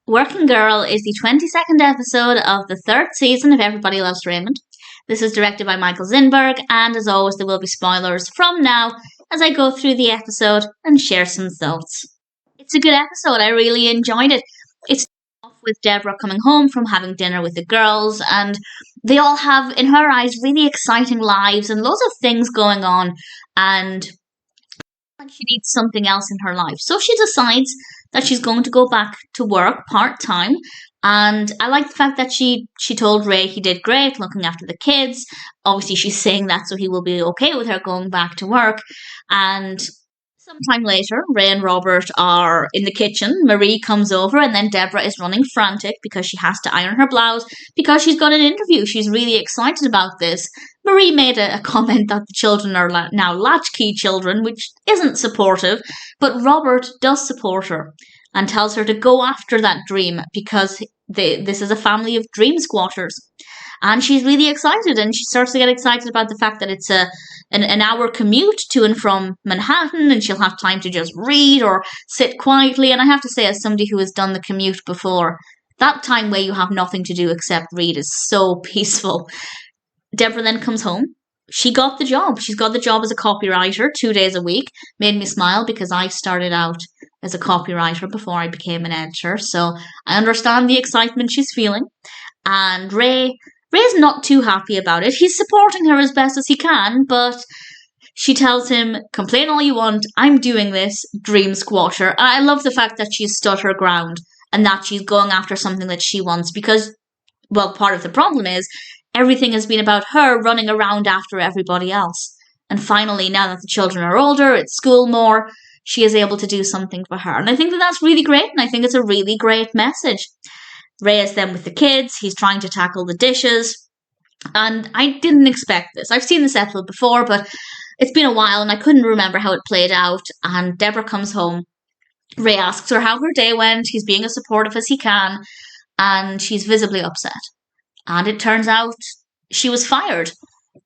Working Girl is the 22nd episode of the third season of Everybody Loves Raymond. This is directed by Michael Zinberg, and as always, there will be spoilers from now as I go through the episode and share some thoughts. It's a good episode. I really enjoyed it. It's off with Debra coming home from having dinner with the girls, and they all have, in her eyes, really exciting lives and loads of things going on, and she needs something else in her life. So she decides that she's going to go back to work part-time. And I like the fact that she told Ray he did great looking after the kids. Obviously, she's saying that so he will be okay with her going back to work. And sometime later, Ray and Robert are in the kitchen. Marie comes over, and then Debra is running frantic because she has to iron her blouse because she's got an interview. She's really excited about this. Marie made a comment that the children are now latchkey children, which isn't supportive, but Robert does support her and tells her to go after that dream because this is a family of dream squatters. And she's really excited, and she starts to get excited about the fact that it's an hour commute to and from Manhattan, and she'll have time to just read or sit quietly. And I have to say, as somebody who has done the commute before, that time where you have nothing to do except read is so peaceful. Debra then comes home. She got the job. She's got the job as a copywriter 2 days a week. Made me smile because I started out as a copywriter before I became an editor. So I understand the excitement she's feeling. And Ray's not too happy about it. He's supporting her as best as he can, but she tells him, complain all you want, I'm doing this, dream squatter. And I love the fact that she's stood her ground and that she's going after something that she wants because, well, part of the problem is everything has been about her running around after everybody else. And finally, now that the children are older, at school more, she is able to do something for her. And I think that that's really great, and I think it's a really great message. Ray is then with the kids. He's trying to tackle the dishes. And I didn't expect this. I've seen this episode before, but it's been a while, and I couldn't remember how it played out. And Debra comes home. Ray asks her how her day went. He's being as supportive as he can, and she's visibly upset. And it turns out she was fired.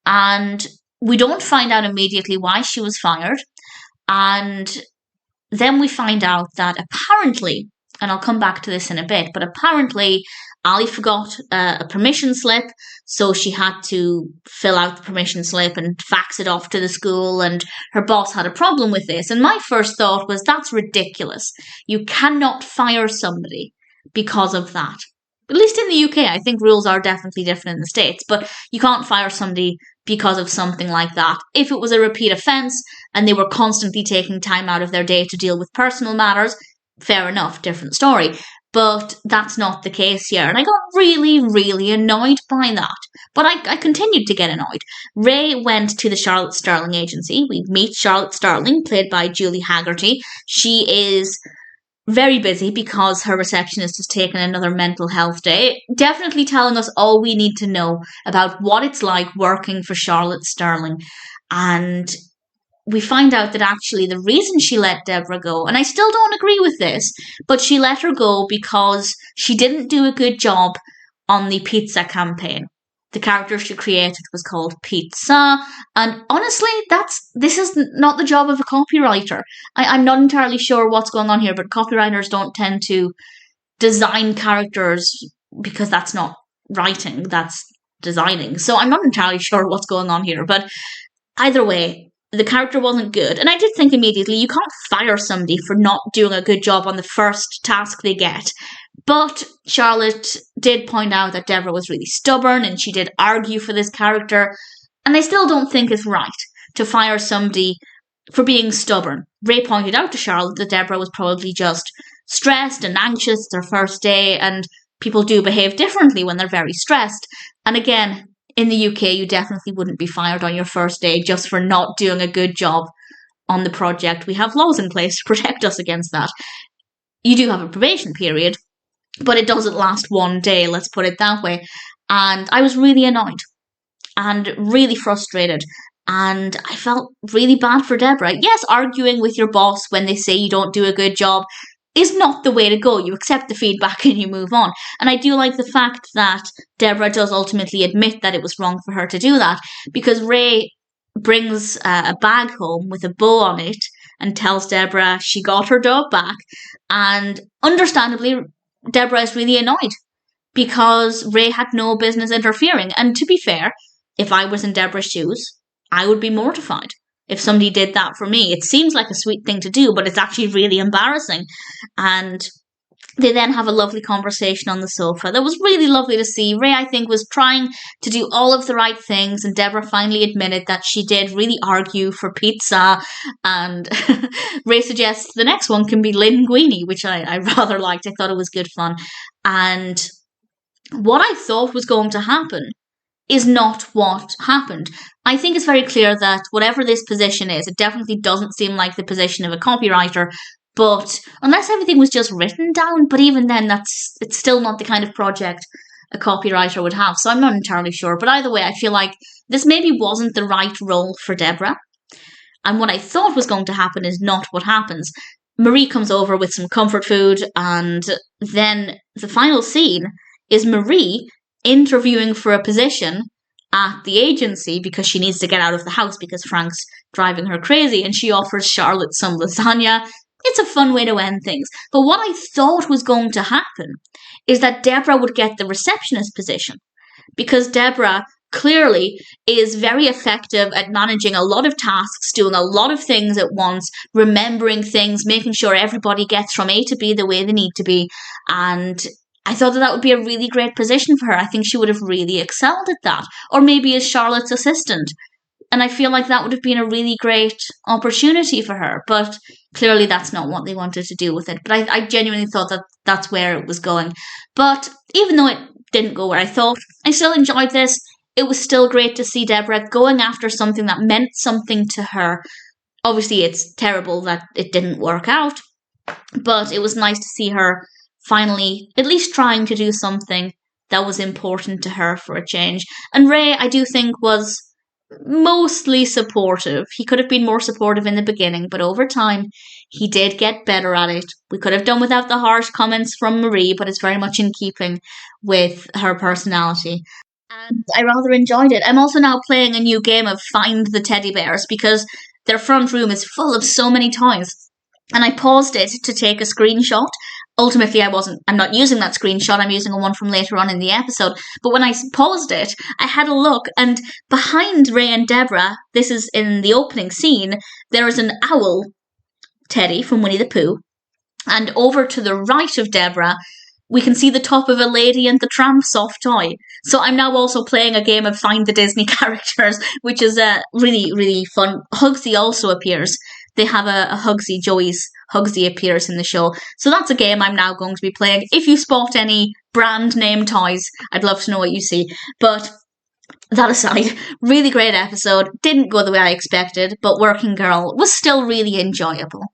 And we don't find out immediately why she was fired. And then we find out that apparently, and I'll come back to this in a bit, but apparently Ali forgot a permission slip. So she had to fill out the permission slip and fax it off to the school. And her boss had a problem with this. And my first thought was, that's ridiculous. You cannot fire somebody because of that. At least in the UK, I think rules are definitely different in the States, but you can't fire somebody because of something like that. If it was a repeat offence and they were constantly taking time out of their day to deal with personal matters, fair enough, different story. But that's not the case here. And I got really, really annoyed by that. But I continued to get annoyed. Ray went to the Charlotte Sterling agency. We meet Charlotte Sterling, played by Julie Hagerty. She is very busy because her receptionist has taken another mental health day, definitely telling us all we need to know about what it's like working for Charlotte Sterling. And we find out that actually the reason she let Debra go, and I still don't agree with this, but she let her go because she didn't do a good job on the pizza campaign. The character she created was called Pizza, and honestly, this is not the job of a copywriter. I'm not entirely sure what's going on here, but copywriters don't tend to design characters because that's not writing, that's designing. So I'm not entirely sure what's going on here, but either way, the character wasn't good. And I did think immediately, you can't fire somebody for not doing a good job on the first task they get. But Charlotte did point out that Debra was really stubborn and she did argue for this character. And I still don't think it's right to fire somebody for being stubborn. Ray pointed out to Charlotte that Debra was probably just stressed and anxious their first day, and people do behave differently when they're very stressed. And again, in the UK, you definitely wouldn't be fired on your first day just for not doing a good job on the project. We have laws in place to protect us against that. You do have a probation period, but it doesn't last one day, let's put it that way. And I was really annoyed and really frustrated. And I felt really bad for Debra. Yes, arguing with your boss when they say you don't do a good job is not the way to go. You accept the feedback and you move on. And I do like the fact that Debra does ultimately admit that it was wrong for her to do that, because Ray brings a bag home with a bow on it and tells Debra she got her dog back. And understandably, Debra is really annoyed because Ray had no business interfering. And to be fair, if I was in Debra's shoes, I would be mortified if somebody did that for me. It seems like a sweet thing to do, but it's actually really embarrassing. And they then have a lovely conversation on the sofa. That was really lovely to see. Ray, I think, was trying to do all of the right things, and Debra finally admitted that she did really argue for pizza. And Ray suggests the next one can be linguine, which I rather liked. I thought it was good fun. And what I thought was going to happen is not what happened. I think it's very clear that whatever this position is, it definitely doesn't seem like the position of a copywriter. But unless everything was just written down, but even then, it's still not the kind of project a copywriter would have. So I'm not entirely sure. But either way, I feel like this maybe wasn't the right role for Debra. And what I thought was going to happen is not what happens. Marie comes over with some comfort food, and then the final scene is Marie interviewing for a position at the agency because she needs to get out of the house because Frank's driving her crazy, and she offers Charlotte some lasagna. It's a fun way to end things. But what I thought was going to happen is that Debra would get the receptionist position, because Debra clearly is very effective at managing a lot of tasks, doing a lot of things at once, remembering things, making sure everybody gets from A to B the way they need to be. And I thought that would be a really great position for her. I think she would have really excelled at that. Or maybe as Charlotte's assistant. And I feel like that would have been a really great opportunity for her. But clearly that's not what they wanted to do with it. But I genuinely thought that that's where it was going. But even though it didn't go where I thought, I still enjoyed this. It was still great to see Debra going after something that meant something to her. Obviously, it's terrible that it didn't work out. But it was nice to see her finally at least trying to do something that was important to her for a change. And Ray, I do think, was mostly supportive. He could have been more supportive in the beginning, but over time he did get better at it. We could have done without the harsh comments from Marie, but it's very much in keeping with her personality. And I rather enjoyed it. I'm also now playing a new game of Find the Teddy Bears because their front room is full of so many toys. And I paused it to take a screenshot. Ultimately, I'm not using that screenshot, I'm using one from later on in the episode. But when I paused it, I had a look, and behind Ray and Debra, this is in the opening scene, there is an owl teddy from Winnie the Pooh. And over to the right of Debra, we can see the top of a Lady and the Tramp soft toy. So I'm now also playing a game of Find the Disney characters, which is really, really fun. Hugsy also appears. They have a Hugsy, Joey's Hugsy appears in the show. So that's a game I'm now going to be playing. If you spot any brand name toys, I'd love to know what you see. But that aside, really great episode. Didn't go the way I expected, but Working Girl was still really enjoyable.